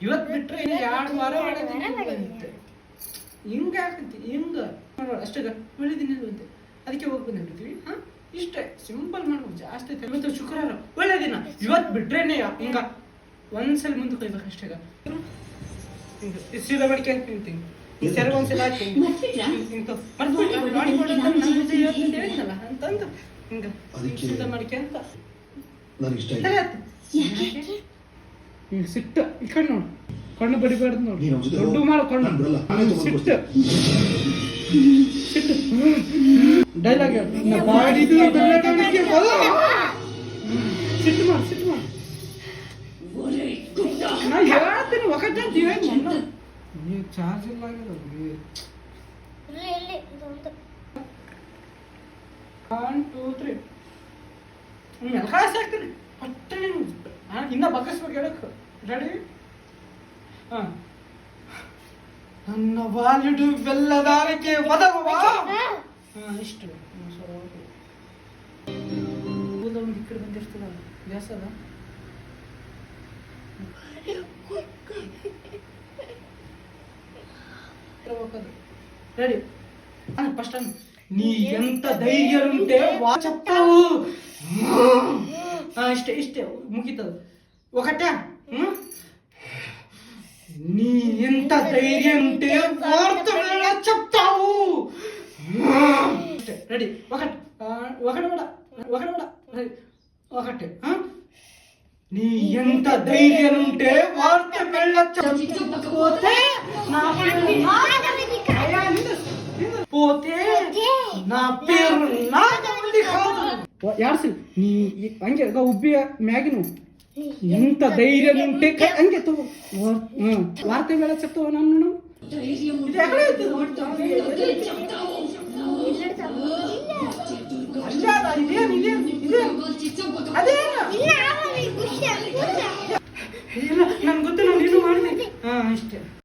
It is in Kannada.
ಇವತ್ತು ಬಿಟ್ರೆ ಇನ್ನು 2 ವಾರ ಒಳಗೆ ಹಿಂಗ ಹಿಂಗ ಅಷ್ಟೇ ಒಳ್ಳೆದಿನ ಬಂತೆ ಅದಕ್ಕೆ ಹೋಗಿ ಬಂದ್ಬಿಡ್ತೀವಿ. ಇಷ್ಟೇ ಸಿಂಪಲ್ ಮಾಡ್ಬೋದು, ಜಾಸ್ತಿ ಇವತ್ತು ಶುಕ್ರವಾರ ಒಳ್ಳೆ ದಿನ. ಇವತ್ತು ಬಿಟ್ರೇನೆ ಹಿಂಗ ಒಂದ್ಸಲ ಮುಂದಕ್ಕೆ ಹೋಗ್ಬೇಕು ಅಷ್ಟೇ. ಹಿಂಗ ಸೀದಾ ಮಾಡ್ಕೊಂಡು ತಿಂತೀನಿ ಸೆರೆ ಒಂದ್ಸಲ ಹಾಕಿ ಹೇಳಿದ್ನಲ್ಲ ಅಂತಂದು ಹಿಂಗ ಸೀದಾ ಮಾಡ್ಕೊಂತ ಸಿಟ್ಟ ಈ ಕಣ್ಣು ನೋಡು, ಕಣ್ಣು ಬಡಿಬಾರ್ದು ನೋಡಿ, ದೊಡ್ಡ ಮಾಡು ಕಣ್ಣು ಸಿಟ್ಟು ಸಿಟ್ಟು ಡೈಲಾಗ್ ಬಾಡಿದು ಸಿಟ್ಟು ಮಾಡಿ ಸಿಟ್ಟು ಮಾಡಿ ನಾ ಹೇಳ್ತೀನಿ ಒಕ್ಕಂತ ನೀವು ಚಾರ್ಜ್ ಇಲ್ಲ ಆಗಿರೋದು 1 2 3 ಮೆಲ್ಕಾಸ್ ಹಾಕ್ತೀನಿ ಪಟ್ಟೆ ಇನ್ನ ಬಗ್ಗಿಸ್ಬೇಕು ಹೇಳಕ್ಕೆ ರೆಡಿ. ನನ್ನ ವಾಲಿಡು ಬೆಲ್ಲದಾರಕ್ಕೆ ಬದಲವಾ ಇಷ್ಟು ಕೂದಲು ಈ ಕಡೆ ಬಂದಿರ್ತದ ಗ್ಯಾಸದ ರೆಡಿ. ಫಸ್ಟ್ ನೀ ಎಂತ ಧೈರ್ಯ ಉಂಟೆ ವಾಚಪ್ಪಾವು ಇಷ್ಟೇ ಇಷ್ಟೇ ಮುಗಿತದ ఒకట. నీ ఎంత ధైర్యం ఉంటే వార్తలు చెప్తావు. రెడీ ఒకటి ఒకటి నీ ఎంత ధైర్యం ఉంటే వార్త వెళ్ళకపోతే పోతే నా పేరు నాగమల్లి కాదు. ಯಾರ್ಸಿ ನೀ ಹಂಗೆ ಉಬ್ಬಿಯ ಮ್ಯಾಗಿನು ಎಂತ ಧೈರ್ಯ ಉಂಟೆ ಹಂಗೆ ತಗೋ ವಾರ್ತೆ ಬೇಡ ಚೆಪ್ತವ ನಾನು ನನ್ಗೆ ಗೊತ್ತು ನಾನು ಇದು ಮಾಡಿದೆ. ಇಷ್ಟೇ.